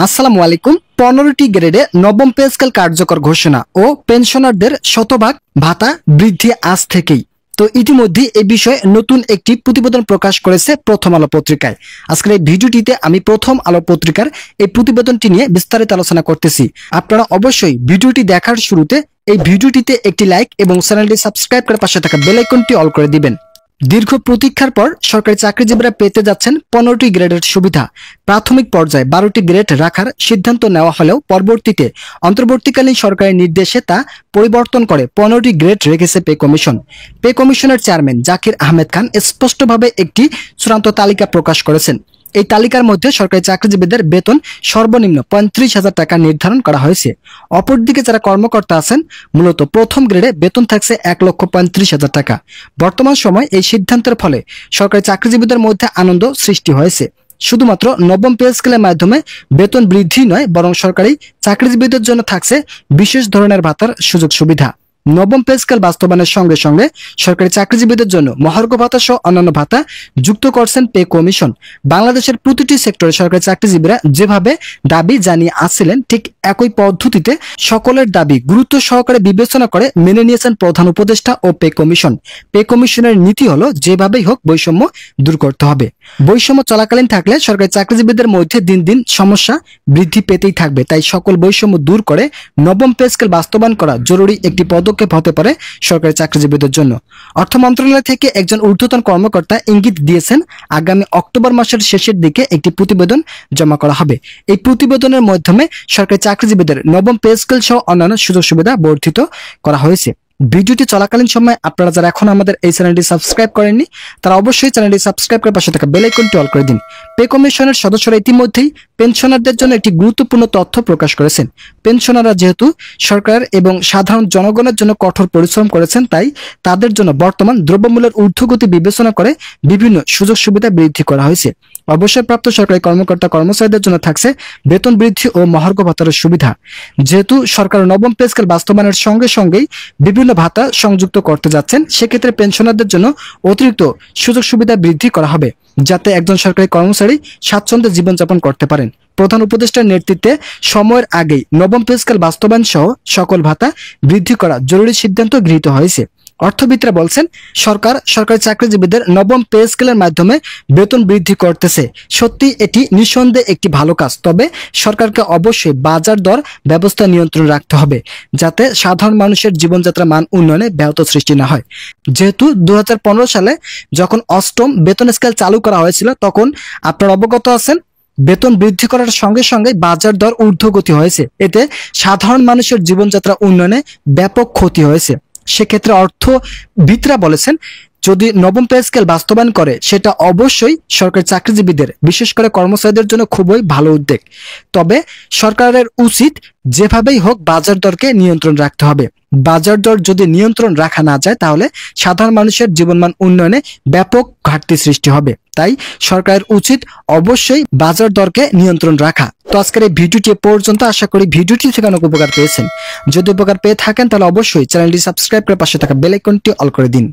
আসসালামু আলাইকুম। 15টি গ্রেডে নবম পে স্কেল কার্যকর ঘোষণা ও পেনশনারদের শতভাগ ভাতা বৃদ্ধি আজ থেকেই। তো ইতিমধ্যে এই বিষয়ে নতুন একটি প্রতিবেদন প্রকাশ করেছে প্রথম আলো পত্রিকায়। আজকের এই ভিডিওটিতে আমি প্রথম আলো পত্রিকার এই প্রতিবেদনটি নিয়ে বিস্তারিত আলোচনা করতেছি। আপনারা অবশ্যই ভিডিওটি দেখার শুরুতে এই ভিডিওটিতে একটি লাইক এবং চ্যানেলটি সাবস্ক্রাইব করে পাশে থাকা বেল আইকনটি অল করে দিবেন। দীর্ঘ প্রতীক্ষার পর সরকারি চাকরিজীবীরা পেতে যাচ্ছেন 15টি গ্রেডের সুবিধা। প্রাথমিক পর্যায়ে 12টি গ্রেড রাখার সিদ্ধান্ত নেওয়া হলেও পরবর্তীতে অন্তর্বর্তীকালীন সরকারের নির্দেশে তা পরিবর্তন করে 15টি গ্রেড রেখেছে পে কমিশন। পে কমিশনের চেয়ারম্যান জাকির আহমেদ খান স্পষ্টভাবে একটি চূড়ান্ত তালিকা প্রকাশ করেছেন। এই তালিকার মধ্যে সরকারি চাকরিজীবীদের বেতন সর্বনিম্ন 35,000 টাকা নির্ধারণ করা হয়েছে। অপরদিকে যারা কর্মকর্তা আছেন মূলত প্রথম গ্রেডে বেতন থাকছে 1,35,000 টাকা। বর্তমান সময় এই সিদ্ধান্তের ফলে সরকারি চাকরিজীবীদের মধ্যে আনন্দ সৃষ্টি হয়েছে। শুধুমাত্র নবম পে স্কেলের মাধ্যমে বেতন বৃদ্ধি নয়, বরং সরকারি চাকরিজীবীদের জন্য থাকছে বিশেষ ধরনের ভাতার সুযোগ সুবিধা। নবম পে স্কেল বাস্তবায়নের সঙ্গে সঙ্গে সরকারি চাকরিজীবীদের জন্য মহার্ঘ ভাতা সহ অন্যান্য ভাতা যুক্ত করছেন পে কমিশন। বাংলাদেশের প্রতিটি সেক্টরে সরকারি চাকরিজীবীরা যেভাবে দাবি জানিয়ে আসছিলেন, ঠিক একই পদ্ধতিতে সকলের দাবি গুরুত্ব সহকারে বিবেচনা করে মেনে নিয়েছেন প্রধান উপদেষ্টা ও পে কমিশন। পে কমিশনের নীতি হলো যেভাবেই হোক বৈষম্য দূর করতে হবে। বৈষম্য চলাকালীন থাকলে সরকারি চাকরিজীবীদের মধ্যে দিন দিন সমস্যা বৃদ্ধি পেতেই থাকবে। তাই সকল বৈষম্য দূর করে নবম পে স্কেল বাস্তবায়ন করা জরুরি একটি পদক্ষেপ হতে পারে সরকারি চাকরিজীবীদের জন্য। অর্থ মন্ত্রণালয় থেকে একজন ঊর্ধ্বতন কর্মকর্তা ইঙ্গিত দিয়েছেন, আগামী অক্টোবর মাসের শেষের দিকে একটি প্রতিবেদন জমা করা হবে। এই প্রতিবেদনের মাধ্যমে সরকারি চাকরিজীবীদের নবম পে স্কেল সহ অন্যান্য সুযোগ সুবিধা বর্ধিত করা হয়েছে। ভিডিওটি চলাকালীন সময় আপনারা যারা এখন আমাদের এই চ্যানেলটি সাবস্ক্রাইব করেননি তারা অবশ্যই চ্যানেলটি সাবস্ক্রাইব করে পাশে থাকা বেল আইকনটি অল করে দিন। পে কমিশনের সদস্যরা ইতিমধ্যেই পেনশনারদের জন্য একটি গুরুত্বপূর্ণ তথ্য প্রকাশ করেছেন। পেনশনাররা যেহেতু সরকার এবং সাধারণ জনগণের জন্য কঠোর পরিশ্রম করেছেন, তাই তাদের জন্য বর্তমান দ্রব্যমূল্যের ঊর্ধ্বগতি বিবেচনা করে বিভিন্ন সুযোগ সুবিধা বৃদ্ধি করা হয়েছে। অবসরপ্রাপ্ত সরকারি কর্মকর্তা কর্মচারীদের জন্য থাকছে বেতন বৃদ্ধি ও মহার্ঘ ভাতার সুবিধা। যেহেতু সরকার নবম পে স্কেল বাস্তবায়নের সঙ্গে সঙ্গেই বিভিন্ন ভাতা সংযুক্ত করতে যাচ্ছেন, সেক্ষেত্রে পেনশনারদের জন্য অতিরিক্ত সুযোগ সুবিধা বৃদ্ধি করা হবে, যাতে একজন সরকারি কর্মচারী স্বাচ্ছন্দ্যে জীবনযাপন করতে পারেন। প্রধান উপদেষ্টার নেতৃত্বে সময়ের আগেই নবম পে স্কেল বাস্তবায়ন সহ সকল ভাতা বৃদ্ধি করা জরুরি সিদ্ধান্ত গৃহীত হয়েছে। অর্থবিদরা বলছেন, সরকার সরকারি চাকরিজীবীদের নবম পে স্কেলের মাধ্যমে বেতন বৃদ্ধি করতেছে। সত্যি এটি নিঃসন্দেহে একটি ভালো কাজ। তবে সরকারকে অবশ্যই বাজার দর ব্যবস্থা নিয়ন্ত্রণ রাখতে হবে, যাতে সাধারণ মানুষের জীবনযাত্রা মান উন্নয়নে ব্যাহত সৃষ্টি না হয়। যেহেতু 2015 সালে যখন অষ্টম বেতন স্কেল চালু করা হয়েছিল, তখন আপনারা অবগত আছেন বেতন বৃদ্ধি করার সঙ্গে সঙ্গে বাজার দর ঊর্ধ্বগতি হয়েছে। এতে সাধারণ মানুষের জীবনযাত্রা উন্নয়নে ব্যাপক ক্ষতি হয়েছে। সেক্ষেত্রে অর্থবিদরা বলেছেন, যদি নবম পে স্কেল বাস্তবায়ন করে সেটা অবশ্যই সরকারি চাকরিজীবীদের, বিশেষ করে কর্মচারীদের জন্য খুবই ভালো উদ্যোগ। তবে সরকারের উচিত যেভাবেই হোক বাজার দরকে নিয়ন্ত্রণ রাখতে হবে। বাজার দর যদি নিয়ন্ত্রণ রাখা না যায়, তাহলে সাধারণ মানুষের জীবনমান উন্নয়নে ব্যাপক ঘাটতি সৃষ্টি হবে। তাই সরকারের উচিত অবশ্যই বাজার দরকে নিয়ন্ত্রণ রাখা। তো আজকের এই ভিডিওটি পর্যন্ত। আশা করি ভিডিওটি থেকে অনেক উপকার পেয়েছেন। যদি উপকার পেয়ে থাকেন তাহলে অবশ্যই চ্যানেলটি সাবস্ক্রাইব করে পাশে থাকা বেল আইকনটি অল করে দিন।